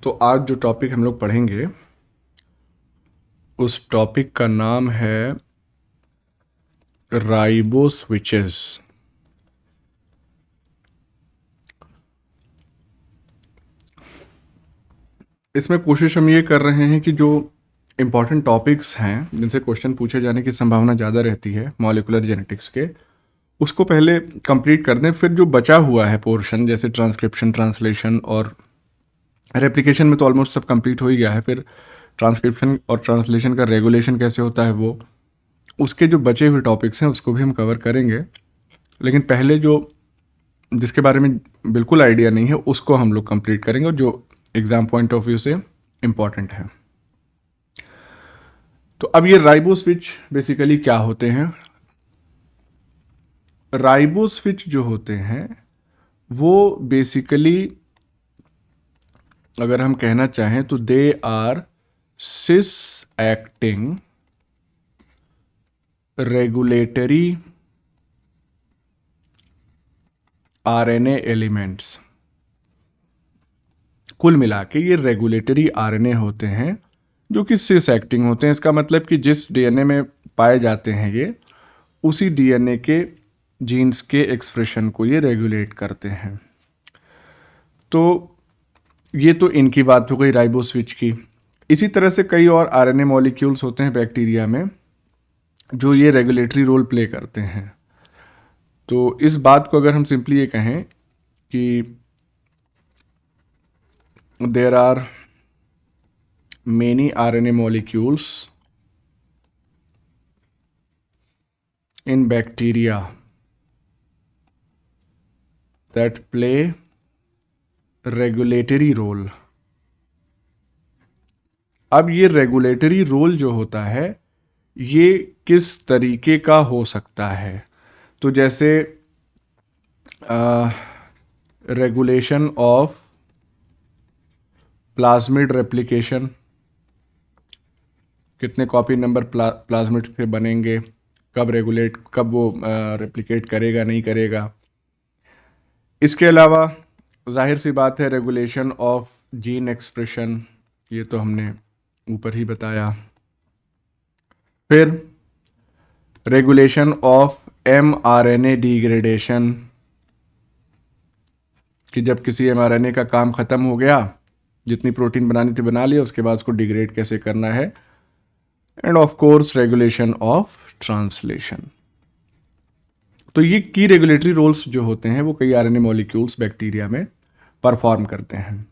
तो आज जो टॉपिक हम लोग पढ़ेंगे उस टॉपिक का नाम है राइबो स्विचेस। इसमें कोशिश हम ये कर रहे हैं कि जो इम्पॉर्टेंट टॉपिक्स हैं जिनसे क्वेश्चन पूछे जाने की संभावना ज़्यादा रहती है मॉलिक्यूलर जेनेटिक्स के, उसको पहले कंप्लीट कर दें। फिर जो बचा हुआ है पोर्शन जैसे ट्रांसक्रिप्शन, ट्रांसलेशन और रेप्लिकेशन में तो ऑलमोस्ट सब कंप्लीट हो ही गया है। फिर ट्रांसक्रिप्शन और ट्रांसलेशन का रेगुलेशन कैसे होता है, वो उसके जो बचे हुए टॉपिक्स हैं उसको भी हम कवर करेंगे। लेकिन पहले जो जिसके बारे में बिल्कुल आइडिया नहीं है उसको हम लोग कंप्लीट करेंगे, और जो एग्ज़ाम पॉइंट ऑफ व्यू से इम्पॉर्टेंट है। तो अब ये राइबो स्विच बेसिकली क्या होते हैं? राइबो स्विच जो होते हैं वो बेसिकली, अगर हम कहना चाहें तो they are cis acting regulatory RNA elements. कुल मिला के ये रेगुलेटरी आरएनए होते हैं जो कि सिस एक्टिंग होते हैं। इसका मतलब कि जिस डीएनए में पाए जाते हैं ये, उसी डीएनए के जीन्स के एक्सप्रेशन को ये रेगुलेट करते हैं। तो ये तो इनकी बात हो गई राइबो स्विच की। इसी तरह से कई और आरएनए मॉलिक्यूल्स होते हैं बैक्टीरिया में जो ये रेगुलेटरी रोल प्ले करते हैं। तो इस बात को अगर हम सिंपली ये कहें कि there are many RNA molecules in bacteria that play regulatory role। अब ये रेगुलेटरी रोल जो होता है ये किस तरीके का हो सकता है? तो जैसे रेगुलेशन ऑफ प्लाज्मिड रेप्लिकेशन, कितने कॉपी नंबर प्लाज्मिड के बनेंगे, कब वो रेप्लिकेट करेगा नहीं करेगा। इसके अलावा जाहिर सी बात है रेगुलेशन ऑफ जीन एक्सप्रेशन, ये तो हमने ऊपर ही बताया। फिर रेगुलेशन ऑफ mRNA डिग्रेडेशन, कि जब किसी mRNA का काम ख़त्म हो गया, जितनी प्रोटीन बनानी थी बना लिया, उसके बाद उसको डिग्रेड कैसे करना है। End of course regulation of translation. तो ये की रेगुलेटरी रोल्स जो होते हैं वो कई आरएनए मॉलिक्यूल्स बैक्टीरिया में परफॉर्म करते हैं।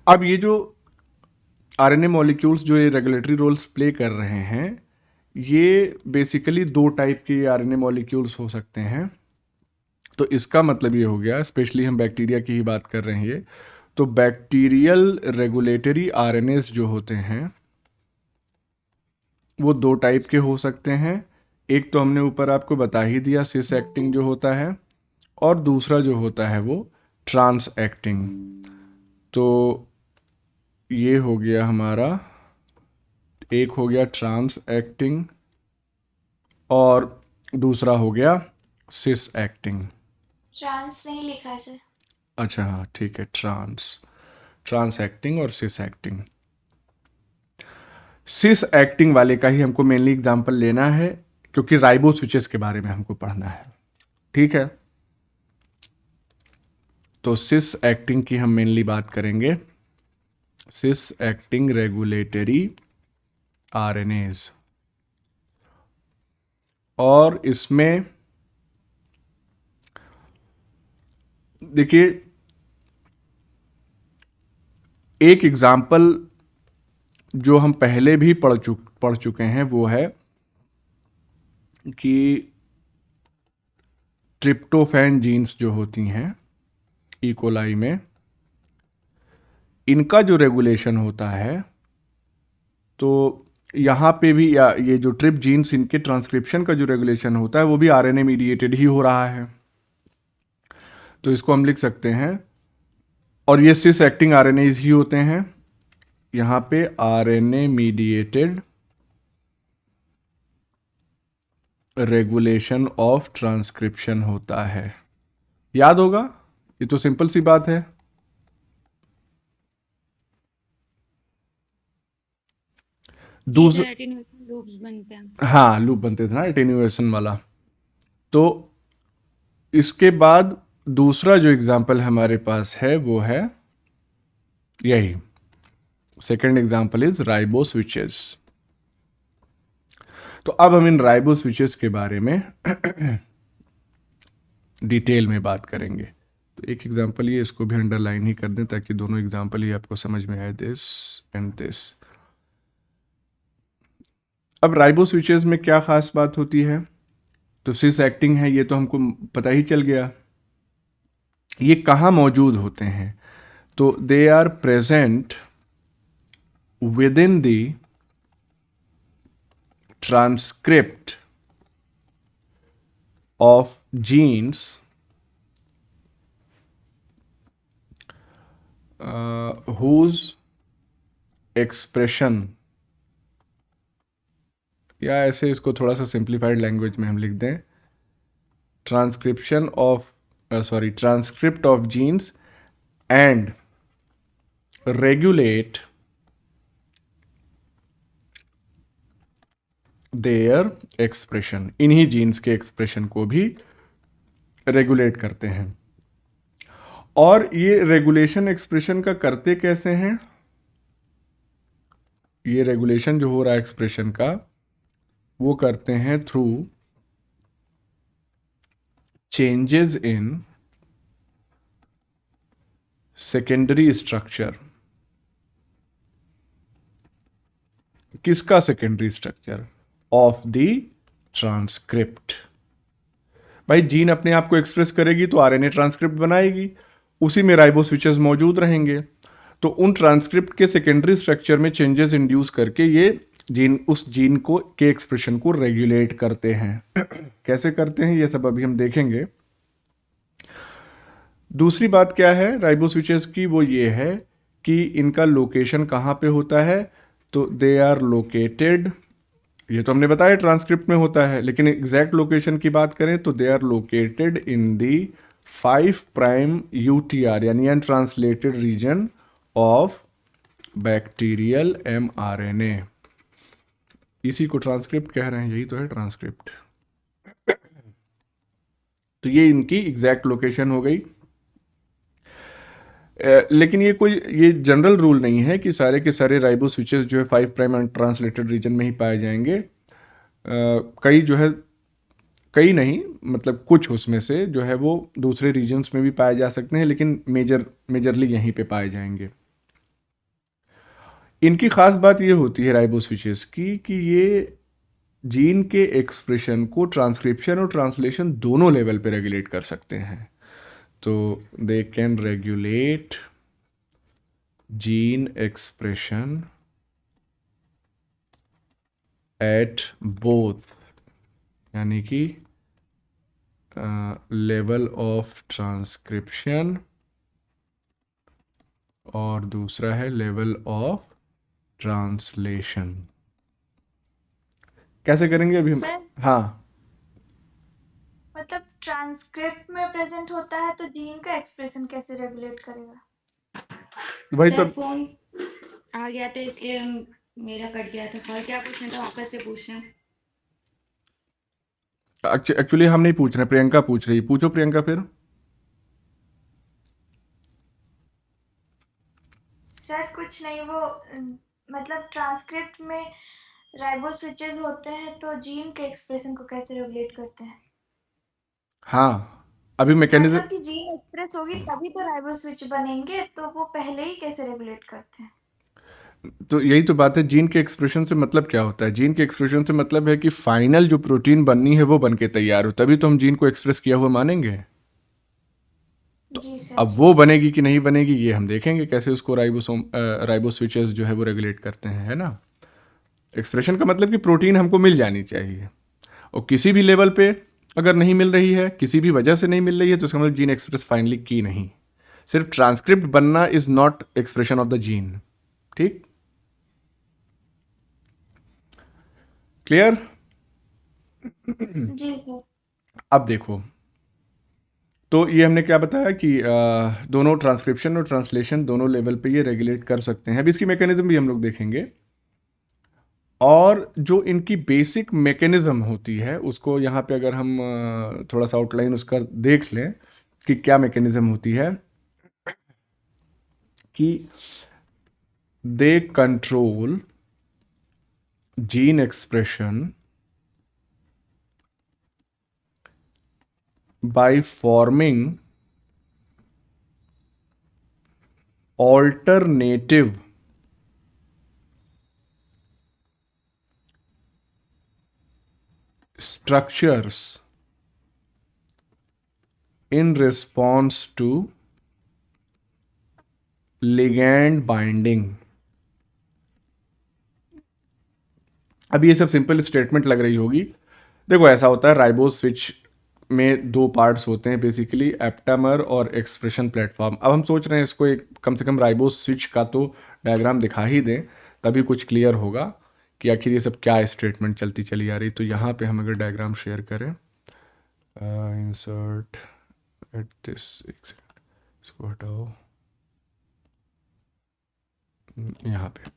अब ये जो आरएनए मॉलिक्यूल्स जो ये रेगुलेटरी रोल्स प्ले कर रहे हैं, ये बेसिकली दो टाइप के आरएनए मॉलिक्यूल्स हो सकते हैं। तो इसका मतलब ये हो गया, स्पेशली हम बैक्टीरिया की ही बात कर रहे हैं ये, तो बैक्टीरियल रेगुलेटरी आरएनएस जो होते हैं वो दो टाइप के हो सकते हैं। एक तो हमने ऊपर आपको बता ही दिया, सिस एक्टिंग जो होता है, और दूसरा जो होता है वो ट्रांस एक्टिंग। तो ये हो गया हमारा, एक हो गया ट्रांस एक्टिंग और दूसरा हो गया सिस एक्टिंग। ट्रांस नहीं लिखा है सर। अच्छा हाँ ठीक है, ट्रांस एक्टिंग और सिस एक्टिंग। सिस एक्टिंग वाले का ही हमको मेनली एग्जांपल लेना है क्योंकि राइबो स्विचेस के बारे में हमको पढ़ना है। ठीक है, तो सिस एक्टिंग की हम मेनली बात करेंगे, सिस एक्टिंग रेगुलेटरी आरएनएज। और इसमें देखिए एक एग्जाम्पल जो हम पहले भी पढ़ चुके हैं वो है कि ट्रिप्टोफैन जीन्स जो होती हैं इकोलाई में, इनका जो रेगुलेशन होता है, तो यहाँ पे भी या ये जो ट्रिप जीन्स इनके ट्रांसक्रिप्शन का जो रेगुलेशन होता है वो भी आरएनए मीडिएटेड ही हो रहा है। तो इसको हम लिख सकते हैं, और ये सिस एक्टिंग आरएनएज ही होते हैं। यहाँ पे RNA mediated regulation of transcription होता है। याद होगा, ये तो सिंपल सी बात है। दूसरा, एटीन्यूएशन लूप्स बनते हैं। हाँ लूप बनते थे ना एटेन्यूएशन वाला। तो इसके बाद दूसरा जो एग्जाम्पल हमारे पास है वो है यही, second example is ribo switches. तो अब हम इन राइबो स्विचेस के बारे में डिटेल में बात करेंगे। तो एक एग्जाम्पल ये, इसको भी अंडरलाइन ही कर दें ताकि दोनों एग्जाम्पल ही आपको समझ में आए, दिस एंड दिस। अब राइबो स्विचेस में क्या खास बात होती है? तो सिस एक्टिंग है, ये तो हमको पता ही चल गया। ये कहाँ मौजूद होते हैं? तो they are present within the transcript of genes whose expression, या ऐसे इसको थोड़ा सा सिंप्लीफाइड लैंग्वेज में हम लिख दें, transcript of genes and regulate their expression, इन्हीं जीन्स के एक्सप्रेशन को भी रेगुलेट करते हैं। और ये रेगुलेशन एक्सप्रेशन का करते कैसे हैं? ये रेगुलेशन जो हो रहा है एक्सप्रेशन का, वो करते हैं through changes in secondary structure. किसका secondary structure? Of the transcript. भाई जीन अपने आप को एक्सप्रेस करेगी तो आरएनए ट्रांसक्रिप्ट बनाएगी, उसी में राइबो स्विचेस मौजूद रहेंगे। तो उन ट्रांसक्रिप्ट के सेकेंडरी स्ट्रक्चर में चेंजेस इंड्यूस करके ये जीन उस जीन को के एक्सप्रेशन को रेगुलेट करते हैं। कैसे करते हैं ये सब अभी हम देखेंगे। दूसरी बात क्या है राइबो स्विचेस की? वो ये है कि इनका लोकेशन कहाँ पे होता है? तो दे आर लोकेटेड, ये तो हमने बताया ट्रांसक्रिप्ट में होता है, लेकिन एग्जैक्ट लोकेशन की बात करें तो they are located in the 5 prime UTR यानी untranslated region of bacterial mRNA। इसी को ट्रांसक्रिप्ट कह रहे हैं, यही तो है ट्रांसक्रिप्ट। तो ये इनकी एग्जैक्ट लोकेशन हो गई। लेकिन ये जनरल रूल नहीं है कि सारे के सारे राइबो स्विचेस जो है 5 प्राइम अनट्रांसलेटेड रीजन में ही पाए जाएंगे। कई जो है, कई नहीं मतलब कुछ उसमें से जो है वो दूसरे रीजन्स में भी पाए जा सकते हैं, लेकिन मेजरली यहीं पे पाए जाएंगे। इनकी खास बात ये होती है राइबो स्विचेस की कि ये जीन के एक्सप्रेशन को ट्रांसक्रिप्शन और ट्रांसलेशन दोनों लेवल पे रेगुलेट कर सकते हैं। तो they can regulate gene expression at both, यानी कि लेवल ऑफ ट्रांसक्रिप्शन और दूसरा है लेवल ऑफ ट्रांसलेशन। कैसे करेंगे अभी हम? सर हाँ मतलब ट्रांसक्रिप्ट में प्रेजेंट होता है तो जीन का एक्सप्रेशन कैसे रेगुलेट करेगा? भाई सर तो फोन आ गया था इसलिए मेरा कट गया था। और क्या पूछना था वापस से पूछना। एक्चुअली हम नहीं पूछ रहे, प्रियंका पूछ रही। पूछो प्रियंका फिर। सर कुछ नहीं, वो मतलब ट्रांसक्रिप्ट में राइबो स्विचेस होते हैं तो जीन के एक्सप्रेशन को कैसे रेगुलेट करते हैं? हाँ अभी मैकेनिज्म, मतलब कि जीन एक्सप्रेस होगी तभी तो राइबो स्विच बनेंगे, तो वो पहले ही कैसे रेगुलेट करते हैं? तो यही तो बात है। जीन के एक्सप्रेशन से मतलब क्या होता है? जीन के एक्सप्रेशन से मतलब है कि फाइनल जो प्रोटीन बननी है वो बन के तैयार हो, तभी तो हम जीन को एक्सप्रेस किया हुआ मानेंगे। जी सर अब वो बनेगी कि नहीं बनेगी ये हम देखेंगे, कैसे उसको राइबो स्विचेस जो है वो रेगुलेट करते हैं, है ना। एक्सप्रेशन का मतलब कि प्रोटीन हमको मिल जानी चाहिए, और किसी भी लेवल पे अगर नहीं मिल रही है, किसी भी वजह से नहीं मिल रही है, तो इसका मतलब जीन एक्सप्रेस फाइनली की नहीं। सिर्फ ट्रांसक्रिप्ट बनना is not expression of the gene. ठीक, क्लियर? जी सर। अब देखो, तो ये हमने क्या बताया कि दोनों ट्रांसक्रिप्शन और ट्रांसलेशन दोनों लेवल पे ये रेगुलेट कर सकते हैं। अब इसकी मैकेनिज्म भी हम लोग देखेंगे। और जो इनकी बेसिक मैकेनिज्म होती है उसको यहाँ पे अगर हम थोड़ा सा आउटलाइन उसका देख लें कि क्या मैकेनिज्म होती है, कि they control gene expression by forming alternative structures in response to ligand binding. अब ये सब सिंपल स्टेटमेंट लग रही होगी। देखो ऐसा होता है, राइबोज स्विच में दो पार्ट्स होते हैं बेसिकली, एप्टामर और एक्सप्रेशन प्लेटफॉर्म। अब हम सोच रहे हैं इसको एक कम से कम राइबोज स्विच का तो डायग्राम दिखा ही दें, तभी कुछ क्लियर होगा कि आखिर ये सब क्या स्टेटमेंट चलती चली आ रही। तो यहाँ पे हम अगर डायग्राम शेयर करें, इंसर्ट एट दिस, इसको हटाओ, यहाँ पे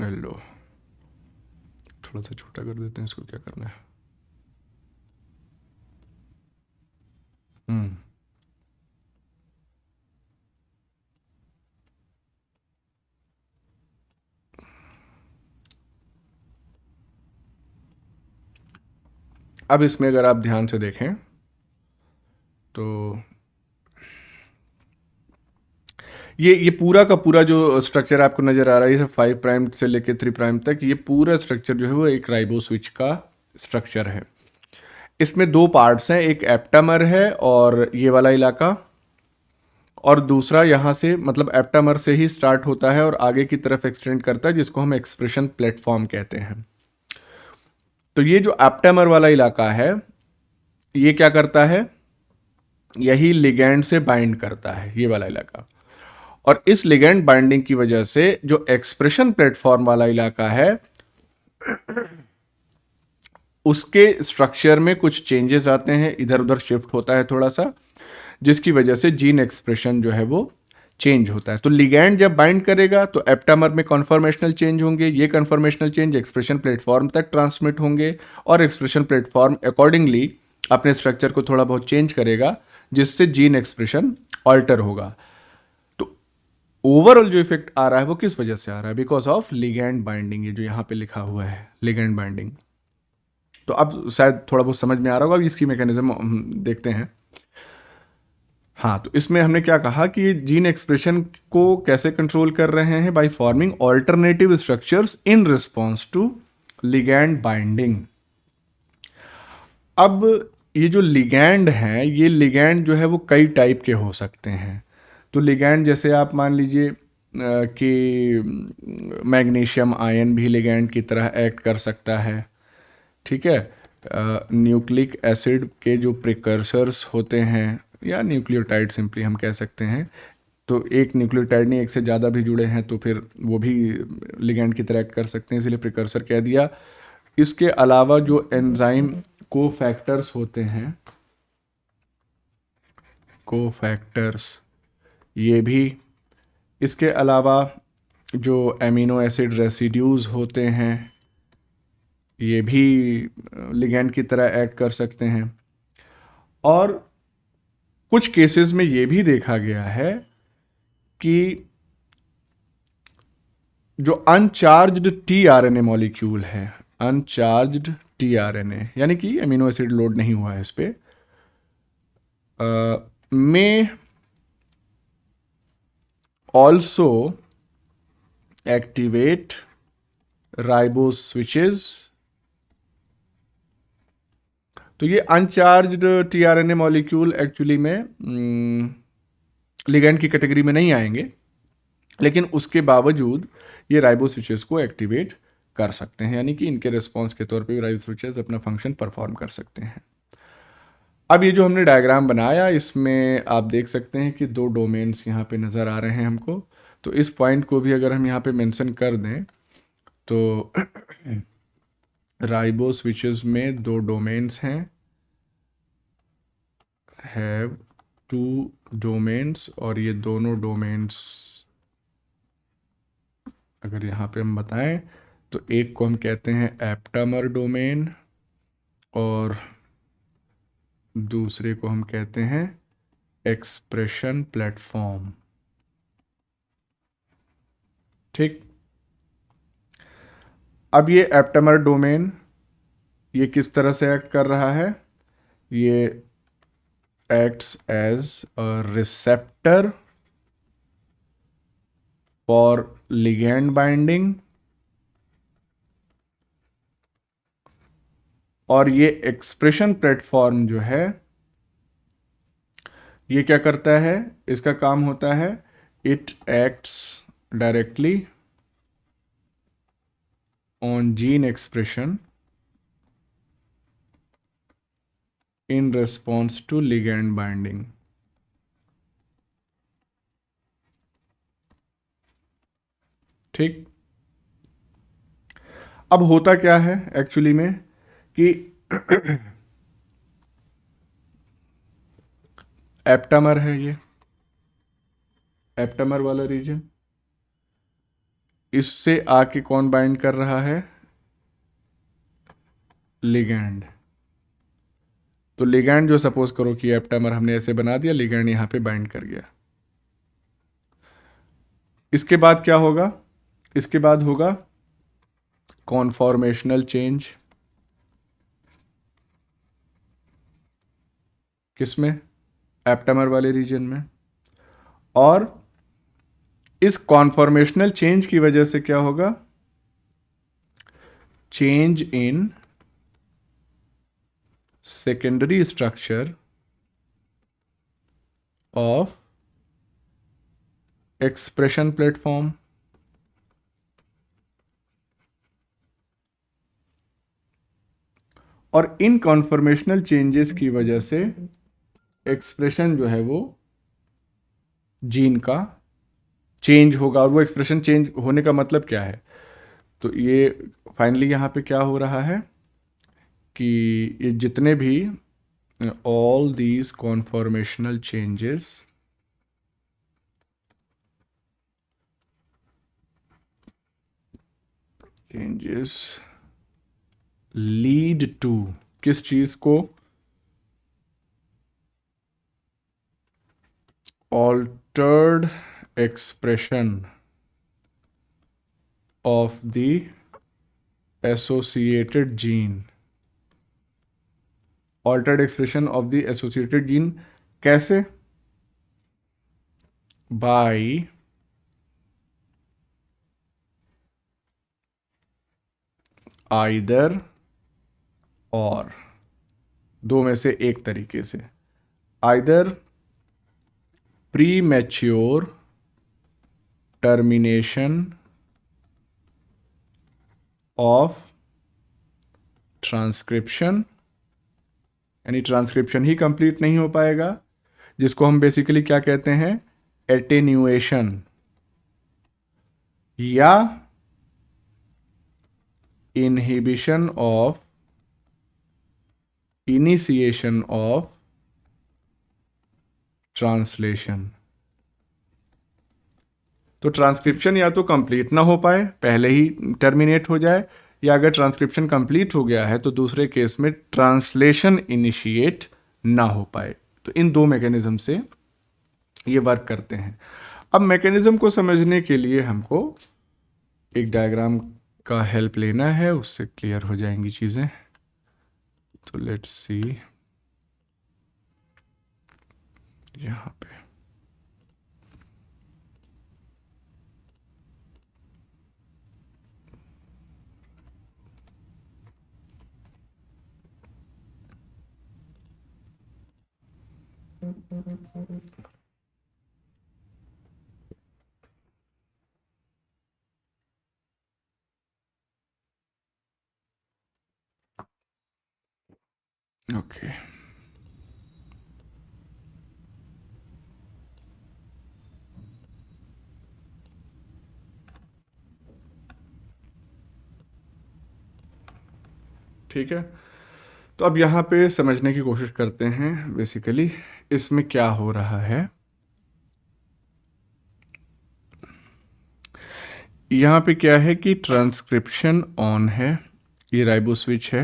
लो, थोड़ा सा छोटा कर देते हैं इसको, क्या करना है। अब इसमें अगर आप ध्यान से देखें तो ये पूरा का पूरा जो स्ट्रक्चर आपको नज़र आ रहा है, 5 प्राइम से लेकर 3 प्राइम तक, ये पूरा स्ट्रक्चर जो है वो एक राइबो स्विच का स्ट्रक्चर है। इसमें दो पार्ट्स हैं, एक एप्टामर है और ये वाला इलाका, और दूसरा यहाँ से मतलब एप्टामर से ही स्टार्ट होता है और आगे की तरफ एक्सटेंड करता है, जिसको हम एक्सप्रेशन प्लेटफॉर्म कहते हैं। तो ये जो एप्टामर वाला इलाका है, ये क्या करता है, यही लिगैंड से बाइंड करता है, ये वाला इलाका। और इस लिगैंड बाइंडिंग की वजह से जो एक्सप्रेशन प्लेटफॉर्म वाला इलाका है, उसके स्ट्रक्चर में कुछ चेंजेस आते हैं, इधर उधर शिफ्ट होता है थोड़ा सा, जिसकी वजह से जीन एक्सप्रेशन जो है वो चेंज होता है। तो लिगैंड जब बाइंड करेगा तो एप्टामर में कॉन्फॉर्मेशनल चेंज होंगे, ये कॉन्फॉर्मेशनल चेंज एक्सप्रेशन प्लेटफॉर्म तक ट्रांसमिट होंगे, और एक्सप्रेशन प्लेटफॉर्म अकॉर्डिंगली अपने स्ट्रक्चर को थोड़ा बहुत चेंज करेगा, जिससे जीन एक्सप्रेशन ऑल्टर होगा। तो ओवरऑल जो इफेक्ट आ रहा है वो किस वजह से आ रहा है, बिकॉज ऑफ लिगैंड बाइंडिंग, ये जो यहाँ पे लिखा हुआ है लिगैंड बाइंडिंग। तो अब शायद थोड़ा बहुत समझ में आ रहा होगा, अब इसकी मैकेनिज्म हम देखते हैं। हाँ, तो इसमें हमने क्या कहा कि जीन एक्सप्रेशन को कैसे कंट्रोल कर रहे हैं, by forming alternative structures in response to ligand binding. अब ये जो लिगैंड हैं, ये लिगैंड जो है वो कई टाइप के हो सकते हैं। तो लिगैंड जैसे आप मान लीजिए कि मैग्नीशियम आयन भी लिगैंड की तरह एक्ट कर सकता है, ठीक है। न्यूक्लिक एसिड के जो प्रिकर्सर्स होते हैं, या न्यूक्लियोटाइड सिंपली हम कह सकते हैं, तो एक न्यूक्लियोटाइड नहीं, एक से ज़्यादा भी जुड़े हैं तो फिर वो भी लिगैंड की तरह एक्ट कर सकते हैं, इसलिए प्रिकर्सर कह दिया। इसके अलावा जो एंजाइम कोफैक्टर्स होते हैं, कोफैक्टर्स, ये भी। इसके अलावा जो एमिनो एसिड रेसिड्यूज़ होते हैं, ये भी लिगैंड की तरह एक्ट कर सकते हैं। और कुछ केसेस में ये भी देखा गया है कि जो अनचार्ज्ड टीआरएनए मॉलिक्यूल है, अनचार्ज्ड टीआरएनए यानी कि अमीनो एसिड लोड नहीं हुआ है इस पे, में ऑल्सो एक्टिवेट राइबोज स्विचेस। तो ये अनचार्ज्ड टीआरएनए मॉलिक्यूल एक्चुअली में लिगैंड की कैटेगरी में नहीं आएंगे, लेकिन उसके बावजूद ये राइबो स्विचेस को एक्टिवेट कर सकते हैं, यानी कि इनके रिस्पॉन्स के तौर पे राइबो स्विचेस अपना फंक्शन परफॉर्म कर सकते हैं। अब ये जो हमने डायग्राम बनाया, इसमें आप देख सकते हैं कि दो डोमेन्स यहाँ पे नज़र आ रहे हैं हमको। तो इस पॉइंट को भी अगर हम यहाँ पे मेंशन कर दें तो राइबो स्विचेस में दो डोमेन्स हैं, हैव टू डोमेन्स, और ये दोनों डोमेन्स अगर यहाँ पे हम बताएं तो एक को हम कहते हैं एप्टामर डोमेन और दूसरे को हम कहते हैं एक्सप्रेशन प्लेटफॉर्म। ठीक, अब ये एप्टामर डोमेन ये किस तरह से एक्ट कर रहा है? ये acts as a receptor for ligand binding, और ये एक्सप्रेशन प्लेटफॉर्म जो है ये क्या करता है? इसका काम होता है it acts directly on gene expression in response to ligand binding. ठीक, अब होता क्या है एक्चुअली में कि एप्टामर है, ये एप्टामर वाला रीजन, इससे आके कौन बाइंड कर रहा है? लिगैंड। तो लिगैंड जो सपोज करो कि एप्टामर हमने ऐसे बना दिया, लिगैंड यहां पे बाइंड कर गया। इसके बाद क्या होगा? इसके बाद होगा कॉन्फॉर्मेशनल चेंज। किसमें? एप्टामर वाले रीजन में। और इस कॉन्फॉर्मेशनल चेंज की वजह से क्या होगा? Change in secondary structure of expression platform. और इन कॉन्फॉर्मेशनल चेंजेस की वजह से एक्सप्रेशन जो है वो जीन का चेंज होगा। और वो एक्सप्रेशन चेंज होने का मतलब क्या है? तो ये फाइनली यहाँ पे क्या हो रहा है कि ये जितने भी all these conformational changes lead to किस चीज को? Altered expression of the associated gene. Altered expression of the associated gene कैसे? बाय आइदर और, दो में से एक तरीके से। Either premature termination of transcription, यानी ट्रांसक्रिप्शन ही कंप्लीट नहीं हो पाएगा, जिसको हम बेसिकली क्या कहते हैं? एटेन्यूएशन, या inhibition of initiation of translation. तो ट्रांसक्रिप्शन या तो कंप्लीट ना हो पाए, पहले ही टर्मिनेट हो जाए, या अगर ट्रांसक्रिप्शन कंप्लीट हो गया है तो दूसरे केस में ट्रांसलेशन इनिशिएट ना हो पाए। तो इन दो मैकेनिज्म से ये वर्क करते हैं। अब मैकेनिज्म को समझने के लिए हमको एक डायग्राम का हेल्प लेना है, उससे क्लियर हो जाएंगी चीजें। तो लेट्स सी यहां पे ओके ठीक है। तो अब यहाँ पे समझने की कोशिश करते हैं बेसिकली इसमें क्या हो रहा है। यहाँ पे क्या है कि ट्रांसक्रिप्शन ऑन है, ये राइबो स्विच है,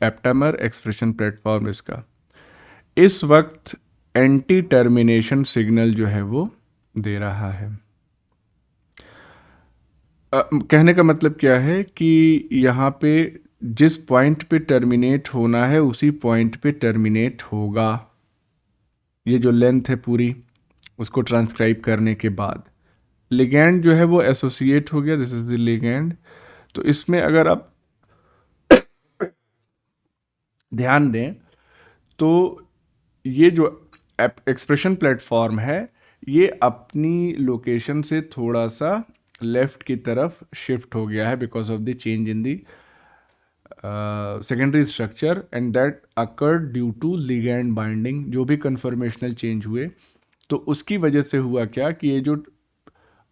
एप्टामर एक्सप्रेशन प्लेटफॉर्म इसका इस वक्त एंटी टर्मिनेशन सिग्नल जो है वो दे रहा है। कहने का मतलब क्या है कि यहाँ पे जिस पॉइंट पे टर्मिनेट होना है उसी पॉइंट पे टर्मिनेट होगा। ये जो लेंथ है पूरी उसको ट्रांसक्राइब करने के बाद लिगैंड जो है वो एसोसिएट हो गया, दिस इज द लिगैंड। तो इसमें अगर आप ध्यान दें तो ये जो एक्सप्रेशन प्लेटफॉर्म है ये अपनी लोकेशन से थोड़ा सा लेफ्ट की तरफ शिफ्ट हो गया है because of the change in the secondary structure and that occurred due to ligand binding. जो भी कन्फर्मेशनल चेंज हुए तो उसकी वजह से हुआ क्या कि ये जो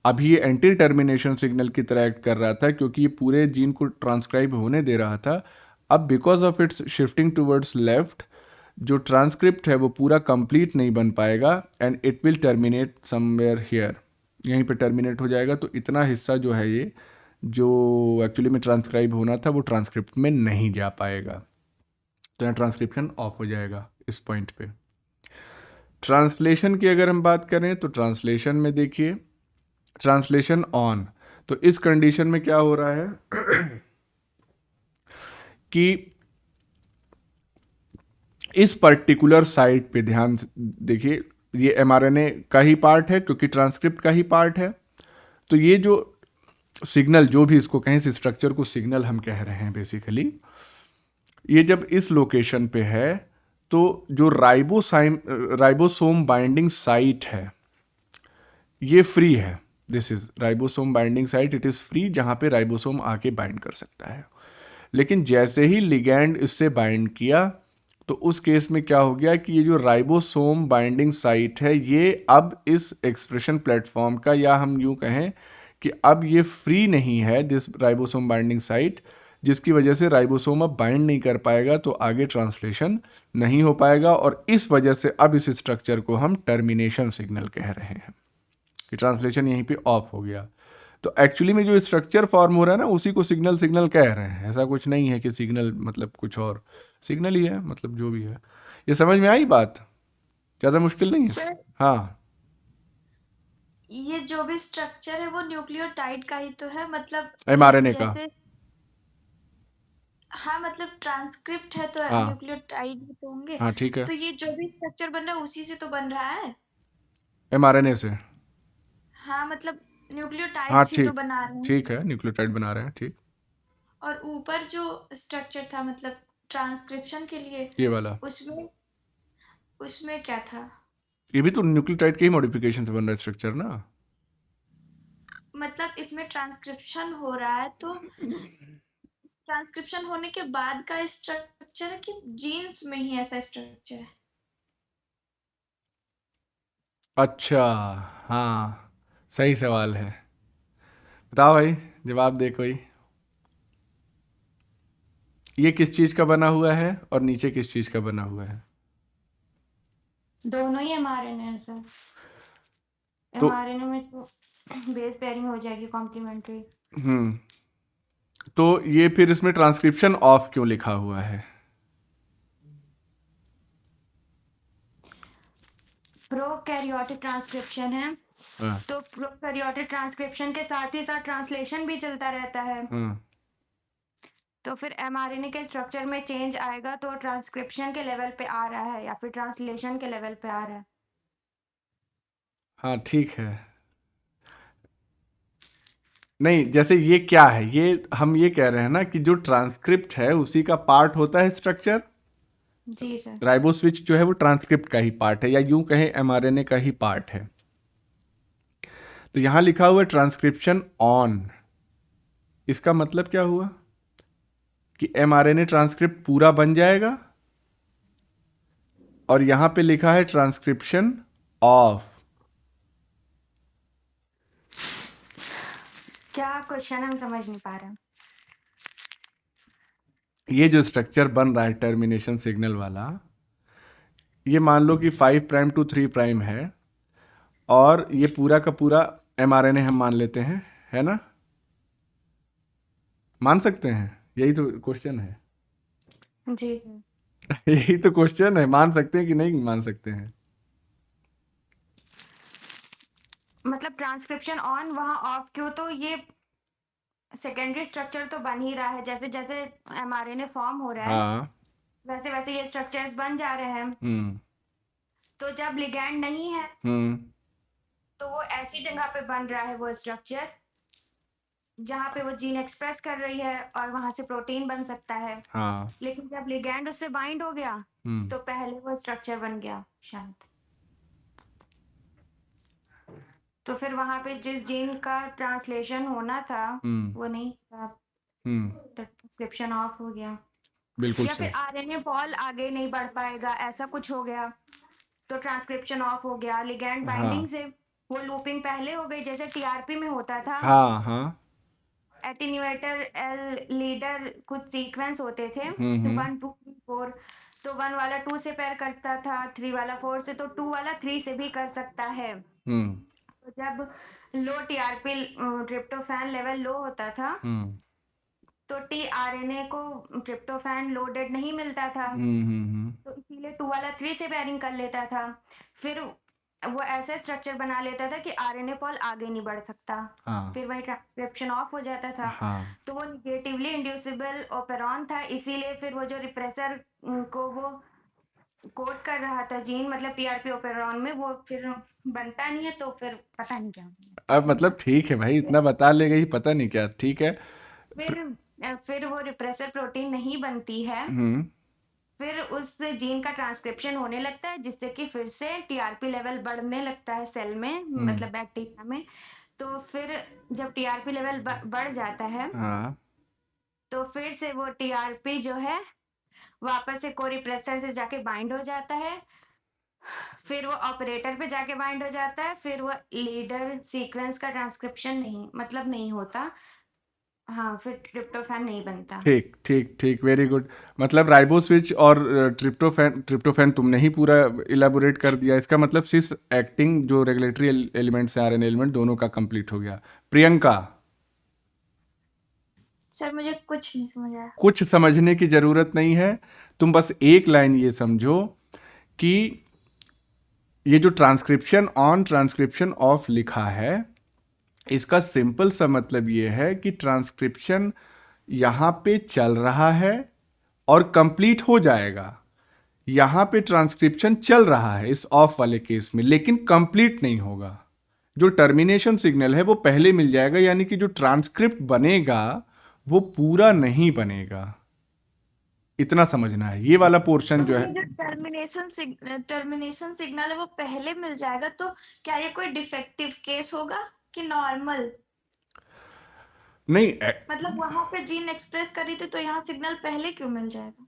अभी ये एंटी टर्मिनेशन सिग्नल की तरह एक्ट कर रहा था क्योंकि ये पूरे जीन को ट्रांसक्राइब होने दे रहा था। अब because of its shifting towards left जो ट्रांसक्रिप्ट है वो पूरा कंप्लीट नहीं बन पाएगा and it will terminate somewhere here, यहीं पे टर्मिनेट हो जाएगा। तो इतना हिस्सा जो है ये जो एक्चुअली में ट्रांसक्राइब होना था वो ट्रांसक्रिप्ट में नहीं जा पाएगा, तो यहाँ ट्रांसक्रिप्शन ऑफ हो जाएगा इस पॉइंट पे। ट्रांसलेशन की अगर हम बात करें तो ट्रांसलेशन में देखिए ट्रांसलेशन ऑन, तो इस कंडीशन में क्या हो रहा है कि इस पर्टिकुलर साइट पे ध्यान से देखिए, ये एमआरएनए का ही पार्ट है क्योंकि ट्रांसक्रिप्ट का ही पार्ट है। तो ये जो सिग्नल जो भी इसको कहें, इस स्ट्रक्चर को सिग्नल हम कह रहे हैं बेसिकली, ये जब इस लोकेशन पे है तो जो राइबोसोम बाइंडिंग साइट है ये फ्री है। This is ribosome binding site, it is free, जहाँ पे राइबोसोम आके बाइंड कर सकता है। लेकिन जैसे ही लिगैंड इससे बाइंड किया तो उस केस में क्या हो गया कि ये जो राइबोसोम बाइंडिंग साइट है ये अब इस एक्सप्रेशन प्लेटफॉर्म का, या हम यूँ कहें कि अब ये फ्री नहीं है दिस राइबोसोम बाइंडिंग साइट, जिसकी वजह से राइबोसोम अब बाइंड नहीं कर पाएगा तो आगे ट्रांसलेशन नहीं हो पाएगा। और इस वजह से अब इस स्ट्रक्चर को हम टर्मिनेशन सिग्नल कह रहे हैं कि ट्रांसलेशन यहीं पे ऑफ हो गया। तो एक्चुअली में जो स्ट्रक्चर फॉर्म हो रहा है ना उसी को सिग्नल सिग्नल कह रहे हैं, ऐसा कुछ नहीं है कि सिग्नल मतलब कुछ और, सिग्नल ही है मतलब जो भी है। ये समझ में आई बात? ज़्यादा मुश्किल नहीं है। सर हाँ ये जो भी स्ट्रक्चर है वो न्यूक्लियोटाइड का ही तो है, मतलब एमआरएनए का। जैसे हाँ मतलब ट्रांसक्रिप्ट है तो हाँ न्यूक्लियोटाइड भी तो होंगे। हाँ ठीक है, तो ये जो भी स्ट्रक्चर बन रहा है उसी से तो बन रहा है। एमआरएनए से। हाँ मतलब हाँ न्यूक्लियोटाइड्स ही तो ठीक, बना रहे हैं। ठीक है न्यूक्लियोटाइड बना रहे हैं, ठीक। और ऊपर जो स्ट्रक्चर था मतलब ट्रांसक्रिप्शन के लिए, ये वाला, उसमें उसमें क्या था? ये भी तो न्यूक्लियोटाइड के ही मॉडिफिकेशन से बन रहा है स्ट्रक्चर ना। मतलब इसमें ट्रांसक्रिप्शन हो रहा है तो ट्रांसक्रिप्शन होने के बाद का स्ट्रक्चर है कि जीन्स में ही ऐसा स्ट्रक्चर है? अच्छा, हाँ सही सवाल है। बताओ भाई, जवाब दे कोई। ये किस चीज़ का बना हुआ है और नीचे किस चीज़ का बना हुआ है? दोनों ही एमआरएनए है सर। तो एमआरएनए में तो बेस पेयरिंग हो जाएगी कॉम्प्लीमेंट्री। हम्म, तो ये फिर इसमें ट्रांसक्रिप्शन ऑफ क्यों लिखा हुआ है? प्रोकैरियोटिक ट्रांसक्रिप्शन है, हाँ तो प्रोकैरियोटिक ट्रांसक्रिप्शन के साथ ही साथ ट्रांसलेशन भी चलता रहता है। हाँ तो फिर एमआरएनए के स्ट्रक्चर में चेंज आएगा तो ट्रांसक्रिप्शन के लेवल पे आ रहा है या फिर ट्रांसलेशन के लेवल पे आ रहा है। हाँ ठीक है। नहीं, जैसे ये क्या है, ये हम ये कह रहे हैं ना कि जो ट्रांसक्रिप्ट है उसी का पार्ट होता है स्ट्रक्चर। जी सर। राइबो स्विच जो है वो ट्रांसक्रिप्ट का ही पार्ट है, या यूं कहें एमआरएनए का ही पार्ट है। तो यहां लिखा हुआ है ट्रांसक्रिप्शन ऑन, इसका मतलब क्या हुआ कि एमआरएनए ट्रांसक्रिप्ट पूरा बन जाएगा, और यहां पे लिखा है ट्रांसक्रिप्शन ऑफ। क्या क्वेश्चन हम समझ नहीं पा रहे हैं। ये जो स्ट्रक्चर बन रहा है टर्मिनेशन सिग्नल वाला, ये मान लो कि 5 प्राइम टू 3 प्राइम है, और ये पूरा का पूरा mRNA हम मान लेते हैं, है ना? मान सकते हैं? यही तो क्वेश्चन है। जी। यही तो क्वेश्चन है, मान सकते हैं कि नहीं मान सकते हैं? मतलब ट्रांसक्रिप्शन ऑन वहाँ ऑफ क्यों, तो ये सेकेंडरी स्ट्रक्चर तो बन ही रहा है, जैसे जैसे एमआरएनए फॉर्म हो रहा है हाँ। वैसे वैसे ये स्ट्रक्चर्स बन जा रहे हैं। हम्म। तो जब लिगैंड नहीं है हम्म। तो वो ऐसी जगह पे बन रहा है वो स्ट्रक्चर जहाँ पे वो जीन एक्सप्रेस कर रही है और वहां से प्रोटीन बन सकता है। हाँ। लेकिन जब लिगैंड उससे बाइंड हो गया हम्म। तो पहले वो स्ट्रक्चर बन गया शायद। तो फिर वहां पे जिस जीन का ट्रांसलेशन होना था हम्म। वो नहीं था, हम्म। तो ट्रांसक्रिप्शन ऑफ हो गया। बिल्कुल या सही। फिर आरएनए बॉल आगे नहीं बढ़ पाएगा, ऐसा कुछ हो गया तो ट्रांसक्रिप्शन ऑफ हो गया। लिगैंड बाइंडिंग हाँ। से वो लूपिंग पहले हो गई, जैसे टीआरपी में होता था। हाँ। हाँ। एटीन्यूएटर एल लीडर कुछ सीक्वेंस होते थे, हम्म। 1 2 3 4। तो 1 वाला 2 से पैर करता था, 3 वाला 4 से, तो 2 वाला 3 से भी कर सकता है। हम्म। तो जब लो टीआरपी ट्रिप्टोफैन लेवल लो होता था हम्म। तो टीआरएनए को ट्रिप्टोफैन लोडेड नहीं मिलता था, हम्म। तो इसीलिए 2 वाला 3 से पेयरिंग कर लेता था। फिर वो ऐसा स्ट्रक्चर बना लेता था कि आरएनए पॉल आगे नहीं बढ़ सकता, हाँ। फिर वही ट्रांसक्रिप्शन ऑफ हो जाता था। हाँ। तो वो निगेटिवली इंड्यूसिबल ओपेरॉन था, इसीलिए फिर वो जो रिप्रेसर को वो कोड कर रहा था जीन, मतलब टीआरपी ओपेरॉन में, वो फिर बनता नहीं है, तो फिर पता नहीं क्या होता। अब मतलब ठीक है भाई, इतना बता ले गई, पता नहीं क्या, ठीक है। फिर वो रिप्रेसर प्रोटीन नहीं बनती है, हम्म। फिर उस जीन का ट्रांसक्रिप्शन होने लगता है, जिससे कि फिर से टीआरपी लेवल बढ़ने लगता है सेल में, मतलब बैक्टीरिया में। तो फिर जब टीआरपी लेवल बढ़ जाता है हाँ। तो फिर से वो टीआरपी जो है वापस से कोरिप्रेसर से जाके बाइंड हो जाता है, फिर वो ऑपरेटर पे जाके बाइंड हो जाता है, फिर वो लीडर सीक्वेंस का ट्रांसक्रिप्शन नहीं, मतलब नहीं होता। हाँ, फिर ट्रिप्टोफैन नहीं बनता। ठीक ठीक ठीक, वेरी गुड। मतलब राइबो स्विच और ट्रिप्टोफैन, ट्रिप्टोफैन तुमने ही पूरा इलाबोरेट कर दिया। इसका मतलब सिस एक्टिंग जो रेगुलेटरी एलिमेंट्स हैं, आरएन एलिमेंट, दोनों का कंप्लीट हो गया। प्रियंका, सर मुझे कुछ नहीं समझ आया। कुछ समझने की ज़रूरत नहीं है, तुम बस एक लाइन ये समझो कि ये जो ट्रांसक्रिप्शन ऑन ट्रांसक्रिप्शन ऑफ लिखा है, इसका सिंपल सा मतलब ये है कि ट्रांसक्रिप्शन यहाँ पे चल रहा है और कंप्लीट हो जाएगा। यहाँ पे ट्रांसक्रिप्शन चल रहा है इस ऑफ वाले केस में, लेकिन कंप्लीट नहीं होगा। जो टर्मिनेशन सिग्नल है वो पहले मिल जाएगा, यानी कि जो ट्रांसक्रिप्ट बनेगा वो पूरा नहीं बनेगा। इतना समझना है, ये वाला पोर्शन जो ये है। जो टर्मिनेशन सिग्नल है वो पहले मिल जाएगा, तो क्या ये कोई डिफेक्टिव केस होगा कि नॉर्मल? नहीं, मतलब वहां पे जीन एक्सप्रेस करी थी तो यहाँ सिग्नल पहले क्यों मिल जाएगा?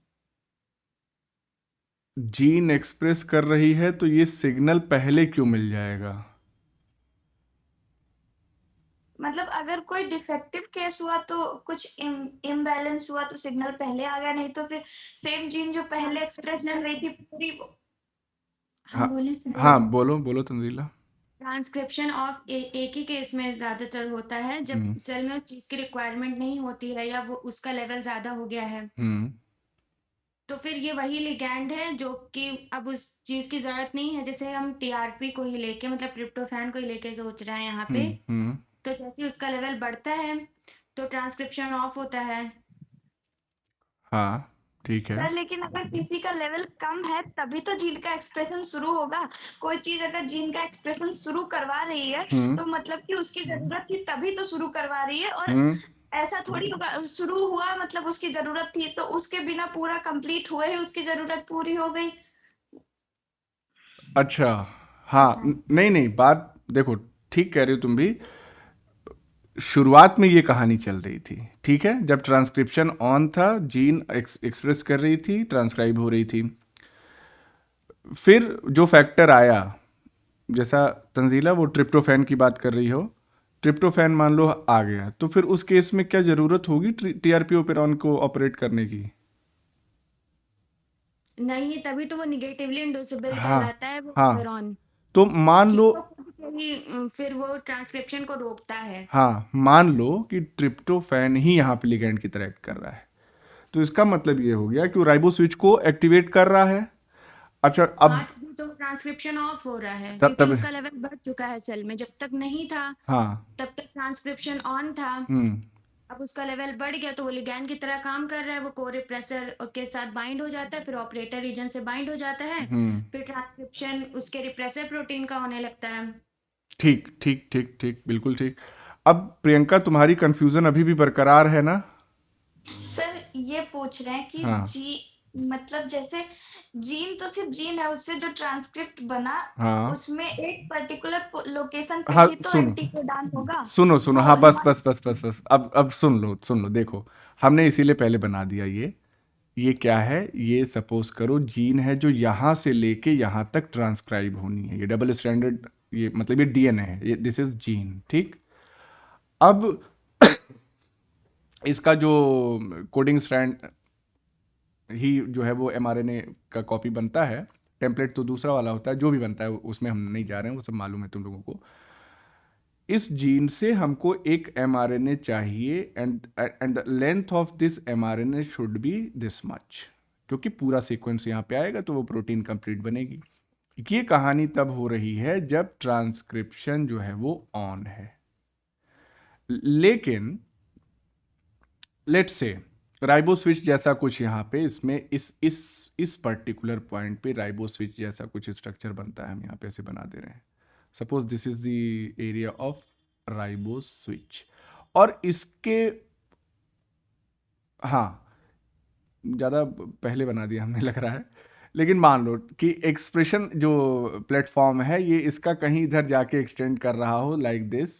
जीन एक्सप्रेस कर रही है तो ये सिग्नल पहले क्यों मिल जाएगा? मतलब अगर कोई डिफेक्टिव केस हुआ तो कुछ इम्बैलेंस हुआ तो सिग्नल पहले आ गया, नहीं तो फिर सेम जीन जो पहले एक्सप्रेस कर रही थी पूरी हम हाँ। बोले सर, हाँ, बोलो बोलो तंजीला। ट्रांसक्रिप्शन ऑफ एक ही केस में ज्यादातर होता है, जब सेल में उस चीज की रिक्वायरमेंट नहीं होती है या वो उसका लेवल ज्यादा हो गया है। हम्म। तो फिर ये वही लिगैंड है जो कि अब उस चीज की जरूरत नहीं है, जैसे हम टीआरपी को ही लेके, मतलब ट्रिप्टोफैन को ही लेके सोच रहे हैं यहाँ पे। हम्म। तो जैसे ही उसका लेवल बढ़ता है तो ट्रांसक्रिप्शन ऑफ होता है। हाँ, ठीक है। सर लेकिन अगर किसी का लेवल कम है तभी तो जीन का एक्सप्रेशन शुरू होगा। कोई चीज अगर जीन का एक्सप्रेशन शुरू करवा रही है तो मतलब कि उसकी जरूरत थी तभी तो शुरू करवा रही है, और ऐसा थोड़ी होगा शुरू हुआ मतलब उसकी जरूरत थी तो उसके बिना पूरा कंप्लीट हुए ही उसकी जरूरत पूरी हो गई। अच्छा। हाँ, नहीं नहीं, बात देखो, ठीक कह रहे हो तुम भी। शुरुआत में ये कहानी चल रही थी, ठीक है, जब ट्रांसक्रिप्शन ऑन था, जीन एक्सप्रेस कर रही थी, ट्रांसक्राइब हो रही थी। फिर जो फैक्टर आया, जैसा तंजीला वो ट्रिप्टोफैन की बात कर रही हो, ट्रिप्टोफैन मान लो आ गया, तो फिर उस केस में क्या ज़रूरत होगी टीआरपी ओपेरॉन को ऑपरेट करने की? नहीं, तभी तो वो नेगेटिवली इंड्यूसिबल हाँ कहलाता है वो हाँ, इंटरॉन, तो मान कि लो, वो कभी-कभी फिर वो ट्रांसक्रिप्शन को रोकता है। हाँ मान लो कि ट्रिप्टोफैन ही यहाँ पे लिगैंड की तरह एक्ट कर रहा है, तो इसका मतलब ये हो गया कि वो राइबो स्विच को एक्टिवेट कर रहा है। अच्छा हाँ, अब तभी तो ट्रांसक्रिप्शन ऑफ हो रहा है, तब क्योंकि तब उसका लेवल बढ़ चुका है सेल में। जब तक नहीं था, हाँ, तब तक ट्रांसक्रिप्शन ऑन था। हम्म अब उसका लेवल बढ़ गया तो वो लिगैंड की तरह काम कर रहा है, वो कोरिप्रेसर के साथ बाइंड हो जाता है, फिर ऑपरेटर रीजन से बाइंड हो जाता है, हम्म, फिर ट्रांसक्रिप्शन उसके रिप्रेसर प्रोटीन का होने लगता है। ठीक ठीक ठीक ठीक, बिल्कुल ठीक। अब प्रियंका, तुम्हारी कंफ्यूजन अभी भी बरकरार है ना? सर ये पूछ रहे हैं कि हाँ मतलब जैसे जीन तो सिर्फ जीन है, उससे जो ट्रांसक्रिप्ट बना हाँ उसमें एक पर्टिकुलर लोकेशन पे हाँ, ही तो सुनो एंटीकोडान होगा। सुनो सुनो, वो हाँ बस नॉन। बस बस बस बस, अब सुन लो, देखो, हमने इसीलिए पहले बना दिया ये क्या है, ये सपोज करो जीन है जो यहाँ से लेके यहाँ तक ट्रांसक्राइब होनी है, ये डबल स्टैंडर्ड, ये मतलब ये डीएनए है, ये दिस इज जीन, ठीक। अब इसका जो कोडिंग स्ट्रैंड ही जो है वो एमआरएनए का कॉपी बनता है, टेम्पलेट तो दूसरा वाला होता है, जो भी बनता है उसमें हम नहीं जा रहे हैं, वो सब मालूम है तुम लोगों को। इस जीन से हमको एक एमआरएनए चाहिए, and the length of this mRNA should be this much, क्योंकि पूरा सीक्वेंस यहाँ पे आएगा तो वो प्रोटीन कंप्लीट बनेगी। ये कहानी तब हो रही है जब ट्रांसक्रिप्शन जो है वो ऑन है। लेकिन लेट्स से राइबो स्विच जैसा कुछ यहाँ पे इसमें इस पर्टिकुलर पॉइंट पे राइबो स्विच जैसा कुछ स्ट्रक्चर बनता है, हम यहाँ पे ऐसे बना दे रहे हैं। Suppose this is the area of ribo switch, और इसके, हाँ ज़्यादा पहले बना दिया हमने लग रहा है, लेकिन मान लो कि एक्सप्रेशन जो प्लेटफॉर्म है ये इसका कहीं इधर जाके एक्सटेंड कर रहा हो लाइक दिस,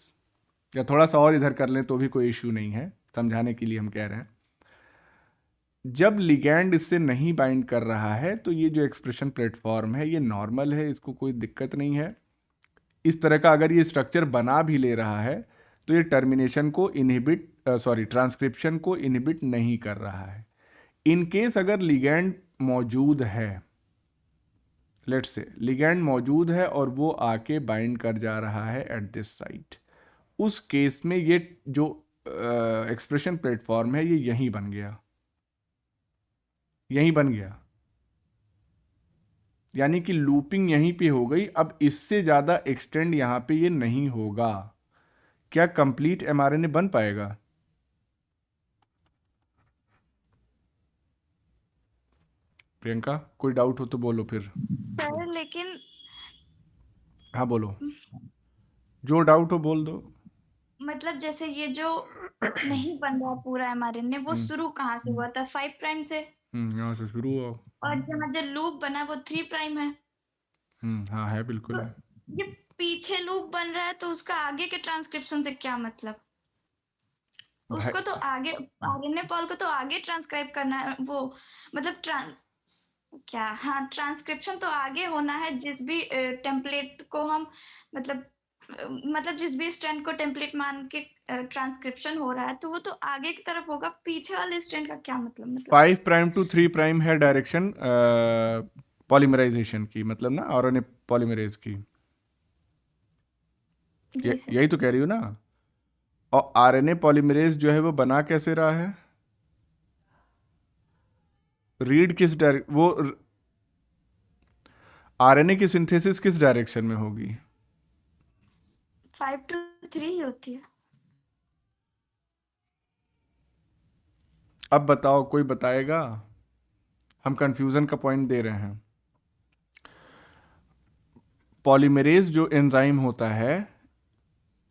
या थोड़ा सा और इधर कर लें तो भी कोई इश्यू नहीं है, समझाने के लिए हम कह रहे हैं। जब लिगैंड इससे नहीं बाइंड कर रहा है तो ये जो एक्सप्रेशन प्लेटफॉर्म है ये नॉर्मल है, इसको कोई दिक्कत नहीं है। इस तरह का अगर ये स्ट्रक्चर बना भी ले रहा है तो ये टर्मिनेशन को इनहिबिट, सॉरी ट्रांसक्रिप्शन को इनहिबिट नहीं कर रहा है। इन केस अगर लिगैंड मौजूद है, लेट्स से लिगैंड मौजूद है और वो आके बाइंड कर जा रहा है एट दिस साइट, उस केस में ये जो एक्सप्रेशन प्लेटफॉर्म है ये यहीं बन गया, यहीं बन गया, यानी कि लूपिंग यहीं पे हो गई। अब इससे ज़्यादा एक्सटेंड यहाँ पे ये नहीं होगा। क्या कंप्लीट एमआरएनए बन पाएगा? प्रियंका, कोई डाउट हो तो बोलो फिर। सर लेकिन हाँ बोलो, जो डाउट हो बोल दो। मतलब जैसे ये जो नहीं बन रहा पूरा एमआरएनए, वो शुरू कहाँ से हुआ था? 5 प्राइम से। यहाँ से शुरू हुआ। और जहाँ जो लूप बना वो 3 प्राइम है। हाँ है, बिल्कुल तो है। ये पीछे लूप बन रहा है तो उसका आगे के ट्रांसक्रिप्शन से क्या मतलब? भाई उसको तो आगे आरएनए पॉल को तो आगे ट्रांसक्राइब करना है, वो मतलब क्या, हाँ ट्रांसक्रिप्शन तो आगे होना है जिस भी टेम्पलेट को हम मतलब मतलब जिस भी स्ट्रैंड को टेम्पलेट मान के ट्रांसक्रिप्शन हो रहा है तो वो तो आगे की तरफ होगा। पीछे वाले स्ट्रैंड का क्या मतलब? 5 प्राइम टू 3 प्राइम है डायरेक्शन पॉलीमराइजेशन की, मतलब ना आरएनए पॉलीमरेज की, जी सर। यही तो कह रही हो ना। और आरएनए पॉलीमरेज जो है वो बना कैसे रहा है? रीड किस डायरेक्ट, वो आरएनए की सिंथेसिस किस डायरेक्शन में होगी? 5 to 3 ही होती है। अब बताओ, कोई बताएगा? हम कंफ्यूजन का पॉइंट दे रहे हैं। पॉलीमरेज जो एंजाइम होता है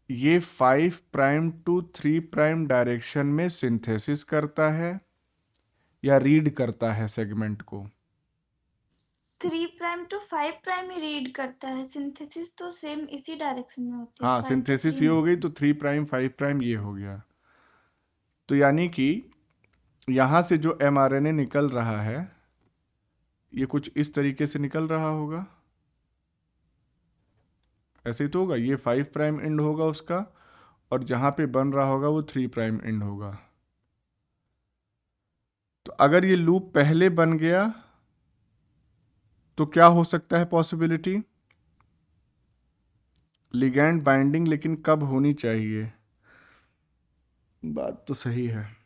ये 5 प्राइम टू 3 प्राइम डायरेक्शन में सिंथेसिस करता है या रीड करता है सेगमेंट को? 3 प्राइम टू 5 प्राइम ही रीड करता है। सिंथेसिस तो सेम इसी डायरेक्शन में होती है, हाँ, 5 to सिंथेसिस 3 ये में। हो गई तो 3 प्राइम 5 प्राइम ये हो गया। तो यानी कि यहाँ से जो एमआरएनए निकल रहा है ये कुछ इस तरीके से निकल रहा होगा, ऐसे ही तो होगा। ये 5 प्राइम एंड होगा उसका, और जहाँ पे बन रहा होगा वो 3 प्राइम एंड होगा। तो अगर ये लूप पहले बन गया तो क्या हो सकता है पॉसिबिलिटी? लिगैंड बाइंडिंग लेकिन कब होनी चाहिए? बात तो सही है।